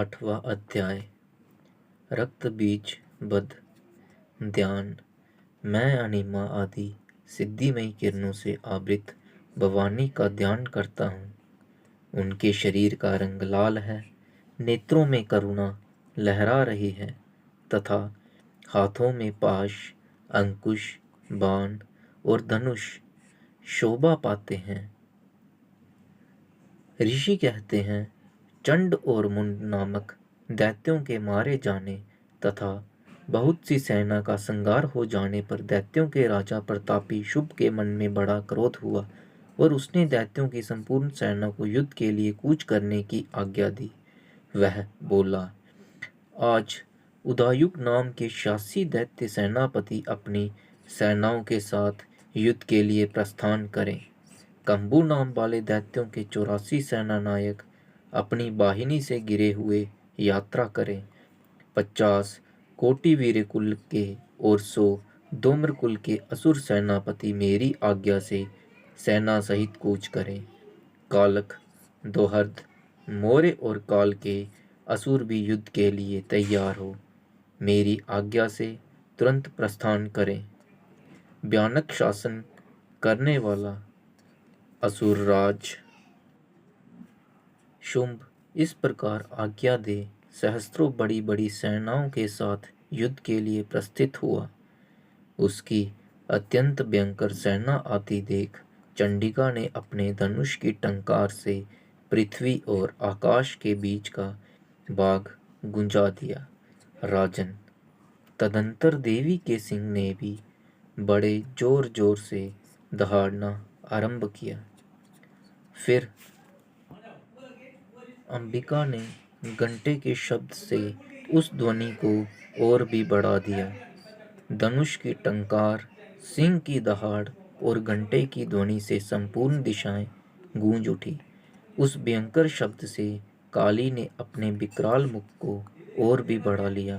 8वां अध्याय। रक्त बीज बद ध्यान। मैं अनिमा आदि सिद्धिमयी किरणों से आवृत भवानी का ध्यान करता हूँ। उनके शरीर का रंग लाल है, नेत्रों में करुणा लहरा रही है तथा हाथों में पाश, अंकुश, बाण और धनुष शोभा पाते हैं। ऋषि कहते हैं, चंड और मुंड नामक दैत्यों के मारे जाने तथा बहुत सी सेना का संहार हो जाने पर दैत्यों के राजा प्रतापी शुभ के मन में बड़ा क्रोध हुआ और उसने दैत्यों की संपूर्ण सेना को युद्ध के लिए कूच करने की आज्ञा दी। वह बोला, आज उदायुक नाम के 86 दैत्य सेनापति अपनी सेनाओं के साथ युद्ध के लिए प्रस्थान करें। कंबू नाम वाले दैत्यों के 84 सेना नायक अपनी वाहिनी से गिरे हुए यात्रा करें। 50 कोटि वीर कुल के और 100 धूम्र कुल के असुर सेनापति मेरी आज्ञा से सेना सहित कूच करें। कालक, दोहर्द, मौर्य और काल के असुर भी युद्ध के लिए तैयार हो मेरी आज्ञा से तुरंत प्रस्थान करें। भयानक शासन करने वाला असुरराज शुंभ इस प्रकार आज्ञा दे सहस्त्रों बड़ी बड़ी सेनाओं के साथ युद्ध के लिए प्रस्थित हुआ। उसकी अत्यंत भयंकर सेना आती देख चंडिका ने अपने धनुष की टंकार से पृथ्वी और आकाश के बीच का भाग गुंजा दिया। राजन, तदंतर देवी के सिंह ने भी बड़े जोर जोर से दहाड़ना आरंभ किया। फिर अंबिका ने घंटे के शब्द से उस ध्वनि को और भी बढ़ा दिया। धनुष की टंकार, सिंह की दहाड़ और घंटे की ध्वनि से संपूर्ण दिशाएं गूंज उठी। उस भयंकर शब्द से काली ने अपने विकराल मुख को और भी बढ़ा लिया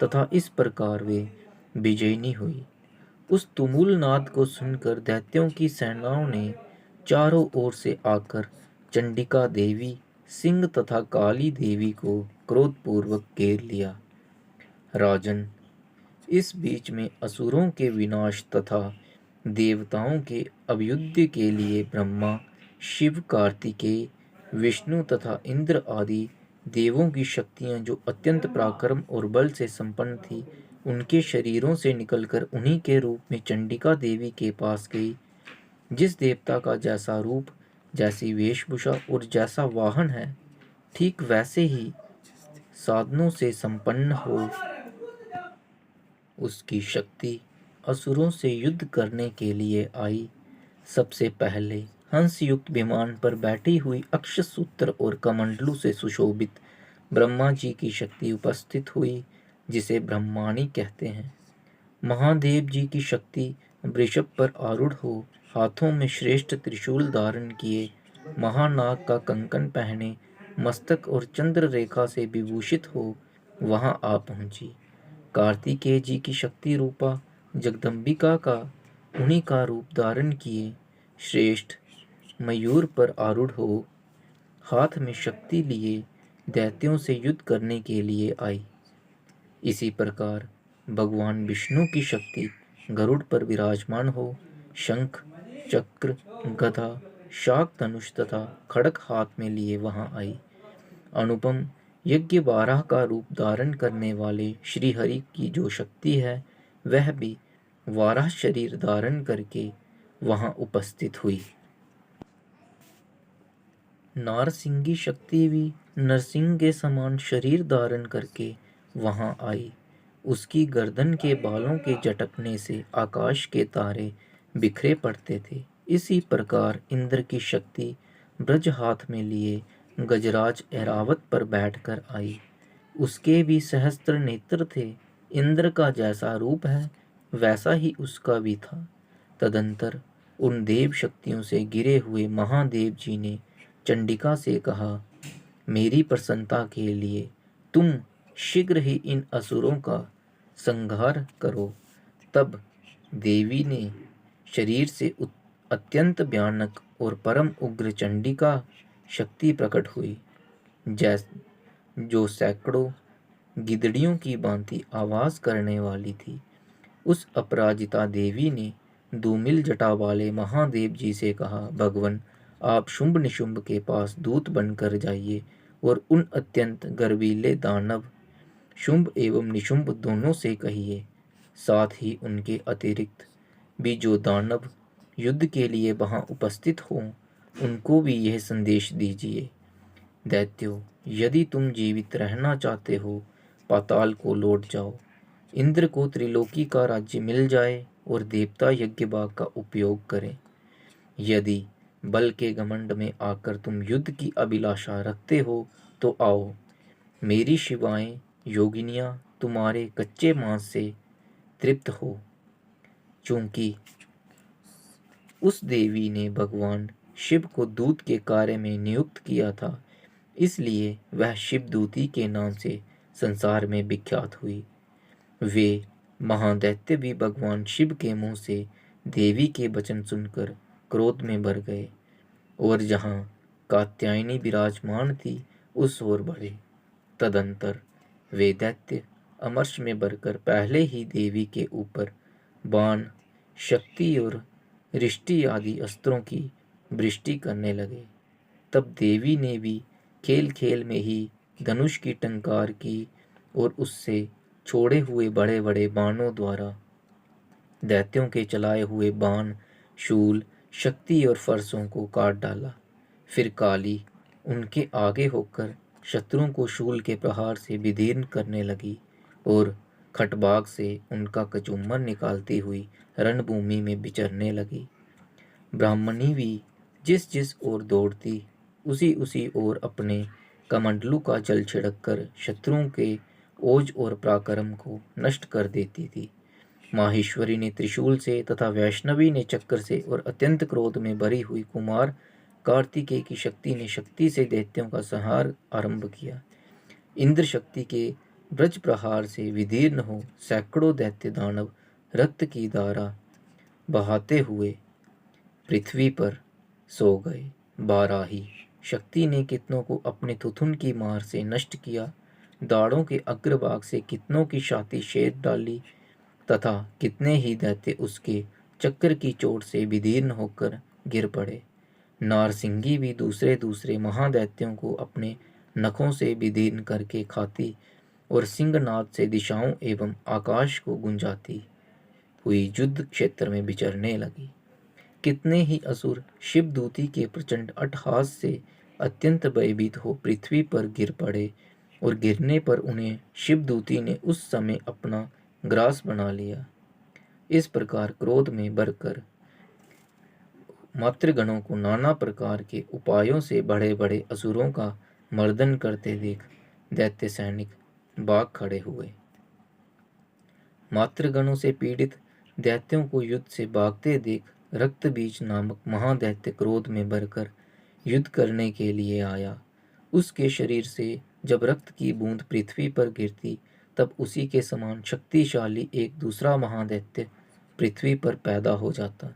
तथा इस प्रकार वे विजयिनी हुई। उस तुमुल नाद को सुनकर दैत्यों की सेनाओं ने चारों ओर से आकर चंडिका देवी, सिंह तथा काली देवी को क्रोधपूर्वक घेर लिया। राजन, इस बीच में असुरों के विनाश तथा देवताओं के अभ्युदय के लिए ब्रह्मा, शिव, कार्तिकेय, विष्णु तथा इंद्र आदि देवों की शक्तियां जो अत्यंत पराक्रम और बल से संपन्न थी, उनके शरीरों से निकलकर उन्हीं के रूप में चंडिका देवी के पास गई। जिस देवता का जैसा रूप, जैसी वेशभूषा और जैसा वाहन है, ठीक वैसे ही साधनों से संपन्न हो उसकी शक्ति असुरों से युद्ध करने के लिए आई। सबसे पहले हंस युक्त विमान पर बैठी हुई अक्षसूत्र और कमंडलू से सुशोभित ब्रह्मा जी की शक्ति उपस्थित हुई, जिसे ब्रह्माणी कहते हैं। महादेव जी की शक्ति वृषभ पर आरूढ़ हो, हाथों में श्रेष्ठ त्रिशूल धारण किए, महानाग का कंकन पहने, मस्तक और चंद्र रेखा से विभूषित हो वहां आ पहुंची। कार्तिकेय जी की शक्ति रूपा जगदम्बिका का उन्हीं का रूप धारण किए श्रेष्ठ मयूर पर आरूढ़ हो हाथ में शक्ति लिए दैत्यों से युद्ध करने के लिए आई। इसी प्रकार भगवान विष्णु की शक्ति गरुड़ पर विराजमान हो शंख, चक्र, गदा, शाक धनुष तथा खड़ग हाथ में लिए वहां आई। अनुपम यज्ञ बारह का रूप धारण करने वाले श्रीहरि की जो शक्ति है, वह भी वाराह शरीर धारण करके वहां उपस्थित हुई। नारसिंगी शक्ति भी नरसिंह के समान शरीर धारण करके वहां आई। उसकी गर्दन के बालों के झटकने से आकाश के तारे बिखरे पड़ते थे। इसी प्रकार इंद्र की शक्ति ब्रज हाथ में लिए गजराज ऐरावत पर बैठकर आई। उसके भी सहस्त्र नेत्र थे। इंद्र का जैसा रूप है, वैसा ही उसका भी था। तदंतर उन देव शक्तियों से गिरे हुए महादेव जी ने चंडिका से कहा, मेरी प्रसन्नता के लिए तुम शीघ्र ही इन असुरों का संहार करो। तब देवी ने शरीर से अत्यंत भयानक और परम उग्र चंडिका शक्ति प्रकट हुई। जो सैकड़ों गिदड़ियों की भांति आवाज करने वाली थी। उस अपराजिता देवी ने धूमिल जटा वाले महादेव जी से कहा, भगवन, आप शुंभ निशुंभ के पास दूत बनकर जाइए और उन अत्यंत गर्वीले दानव शुंभ एवं निशुंभ दोनों से कहिए, साथ ही उनके अतिरिक्त भी जो दानव युद्ध के लिए वहां उपस्थित हों, उनको भी यह संदेश दीजिए, दैत्यो, यदि तुम जीवित रहना चाहते हो, पाताल को लौट जाओ। इंद्र को त्रिलोकी का राज्य मिल जाए और देवता यज्ञ भाग का उपयोग करें। यदि बल के घमंड में आकर तुम युद्ध की अभिलाषा रखते हो तो आओ, मेरी शिवाएं योगिनियां तुम्हारे कच्चे मांस से तृप्त हो। चूंकि उस देवी ने भगवान शिव को दूत के कार्य में नियुक्त किया था, इसलिए वह शिवदूती के नाम से संसार में विख्यात हुई। वे महादैत्य भी भगवान शिव के मुंह से देवी के वचन सुनकर क्रोध में भर गए और जहां कात्यायनी विराजमान थी उस ओर बढ़े। तदंतर वे दैत्य अमर्ष में भरकर पहले ही देवी के ऊपर बाण, शक्ति और रिष्टि आदि अस्त्रों की वृष्टि करने लगे। तब देवी ने भी खेल खेल में ही धनुष की टंकार की और उससे छोड़े हुए बड़े बड़े बाणों द्वारा दैत्यों के चलाए हुए बाण, शूल, शक्ति और फरसों को काट डाला। फिर काली उनके आगे होकर शत्रुओं को शूल के प्रहार से विदीर्ण करने लगी और खटबाग से उनका कचूमर निकालती हुई रणभूमि में विचरने लगी। ब्राह्मणी भी जिस जिस ओर दौड़ती, उसी उसी ओर अपने कमंडलू का जल छिड़ककर शत्रुओं के ओज और पराक्रम को नष्ट कर देती थी। माहेश्वरी ने त्रिशूल से तथा वैष्णवी ने चक्र से और अत्यंत क्रोध में भरी हुई कुमार कार्तिकेय की शक्ति ने शक्ति से दैत्यों का संहार आरंभ किया। इंद्र शक्ति के ब्रज प्रहार से विदीर्ण हो सैकड़ों दैत्य दानव रक्त की धारा बहाते हुए पृथ्वी पर सो गए। बाराही शक्ति ने कितनों को अपने थुथुन की मार से नष्ट किया, दाढ़ों के अग्रभाग से कितनों की छाती छेद डाली तथा कितने ही दैत्य उसके चक्र की चोट से विदीर्ण होकर गिर पड़े। नारसिंगी भी दूसरे दूसरे महादैत्यों को अपने नखों से विदीर्ण करके खाती और सिंहनाद से दिशाओं एवं आकाश को गुंजाती हुई युद्ध क्षेत्र में विचरने लगी। कितने ही असुर शिवदूती के प्रचंड अट्टहास से अत्यंत भयभीत हो पृथ्वी पर गिर पड़े और गिरने पर उन्हें शिवदूती ने उस समय अपना ग्रास बना लिया। इस प्रकार क्रोध में भरकर मातृगणों को नाना प्रकार के उपायों से बड़े बड़े असुरों का मर्दन करते देख दैत्य सैनिक भाग खड़े हुए। मातृगणों से पीड़ित दैत्यों को युद्ध से भागते देख रक्तबीज नामक महादैत्य क्रोध में भरकर युद्ध करने के लिए आया। उसके शरीर से जब रक्त की बूंद पृथ्वी पर गिरती, तब उसी के समान शक्तिशाली एक दूसरा महादैत्य पृथ्वी पर पैदा हो जाता।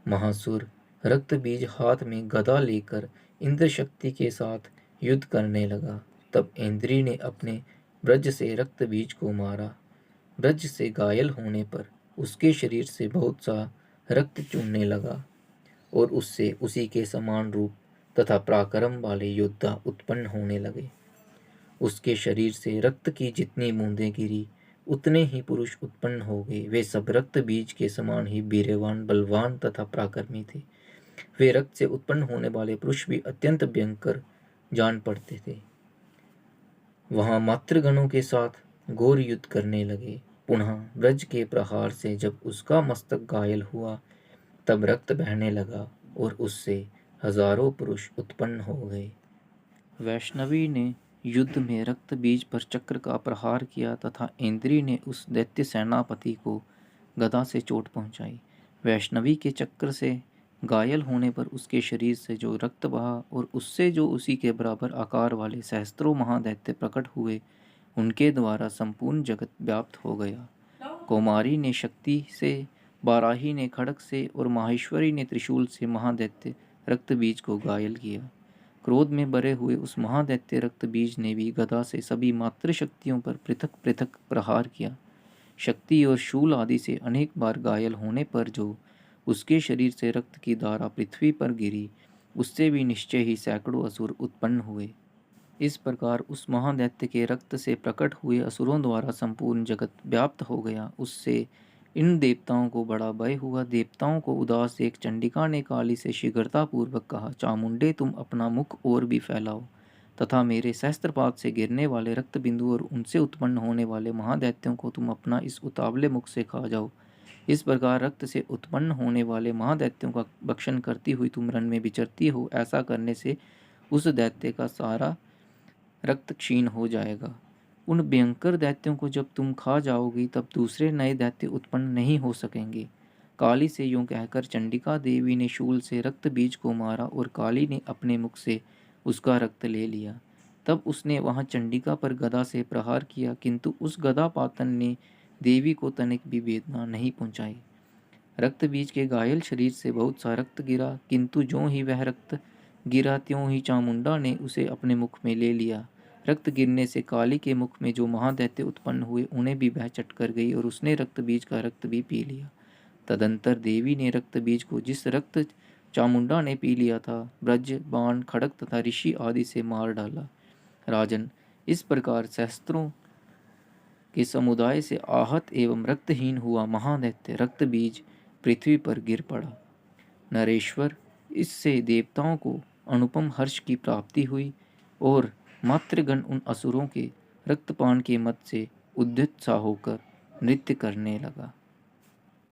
महासुर रक्तबीज हाथ में गदा लेकर इंद्र शक्ति के साथ युद्ध करने लगा। तब इंद्री ने अपने ब्रज से रक्तबीज को मारा। ब्रज से घायल होने पर उसके शरीर से बहुत सा रक्त चूरने लगा और उससे उसी के समान रूप तथा पराक्रम वाले योद्धा उत्पन्न होने लगे। उसके शरीर से रक्त की जितनी बूंदें गिरी, उतने ही पुरुष उत्पन्न हो गए। वे सब रक्त बीज के समान ही वीर्यवान, बलवान तथा पराक्रमी थे। वे रक्त से उत्पन्न होने वाले पुरुष भी अत्यंत भयंकर जान पड़ते थे। वहां मातृगणों के साथ घोर युद्ध करने लगे। पुनः ब्रज के प्रहार से जब उसका मस्तक घायल हुआ, तब रक्त बहने लगा और उससे हजारों पुरुष उत्पन्न हो गए। वैष्णवी ने युद्ध में रक्त बीज पर चक्र का प्रहार किया तथा इंद्री ने उस दैत्य सेनापति को गदा से चोट पहुंचाई। वैष्णवी के चक्र से घायल होने पर उसके शरीर से जो रक्त बहा और उससे जो उसी के बराबर आकार वाले सहस्त्रों महादैत्य प्रकट हुए, उनके द्वारा संपूर्ण जगत व्याप्त हो गया। कौमारी ने शक्ति से, बाराही ने खड्ग से और माहेश्वरी ने त्रिशूल से महादैत्य रक्तबीज को घायल किया। क्रोध में भरे हुए उस महादैत्य रक्त बीज ने भी गदा से सभी मातृशक्तियों पर पृथक पृथक प्रहार किया। शक्ति और शूल आदि से अनेक बार घायल होने पर जो उसके शरीर से रक्त की धारा पृथ्वी पर गिरी, उससे भी निश्चय ही सैकड़ों असुर उत्पन्न हुए। इस प्रकार उस महादैत्य के रक्त से प्रकट हुए असुरों द्वारा संपूर्ण जगत व्याप्त हो गया। उससे इन देवताओं को बड़ा भय हुआ। देवताओं को उदास देख चंडिका ने काली से शीघ्रतापूर्वक कहा, चामुंडे, तुम अपना मुख और भी फैलाओ तथा मेरे सहस्त्रपात से गिरने वाले रक्त बिंदु और उनसे उत्पन्न होने वाले महादैत्यों को तुम अपना इस उतावले मुख से खा जाओ। इस प्रकार रक्त से उत्पन्न होने वाले महादैत्यों का भक्षण करती हुई तुम रण में विचरती हो। ऐसा करने से उस दैत्य का सारा रक्त क्षीण हो जाएगा। उन भयंकर दैत्यों को जब तुम खा जाओगी तब दूसरे नए दैत्य उत्पन्न नहीं हो सकेंगे। काली से यूं कहकर चंडिका देवी ने शूल से रक्त बीज को मारा और काली ने अपने मुख से उसका रक्त ले लिया। तब उसने वहां चंडिका पर गदा से प्रहार किया, किंतु उस गदा पातन ने देवी को तनिक भी वेदना नहीं पहुंचाई। रक्त बीज के घायल शरीर से बहुत सा रक्त गिरा, किंतु ज्यों ही वह रक्त गिरा त्यों ही चामुंडा ने उसे अपने मुख में ले लिया। रक्त गिरने से काली के मुख में जो महादैत्य उत्पन्न हुए उन्हें भी वह चट कर गई और उसने रक्त बीज का रक्त भी पी लिया। तदंतर देवी ने रक्त बीज को जिस रक्त चामुंडा ने पी लिया था, ब्रज, बाण, खड़ग तथा ऋषि आदि से मार डाला। राजन, इस प्रकार सहस्त्रों के समुदाय से आहत एवं रक्तहीन हुआ महादैत्य रक्त बीज पृथ्वी पर गिर पड़ा। नरेश्वर, इससे देवताओं को अनुपम हर्ष की प्राप्ति हुई और मातृगण उन असुरों के रक्तपान के मत से उद्युत सा होकर नृत्य करने लगा।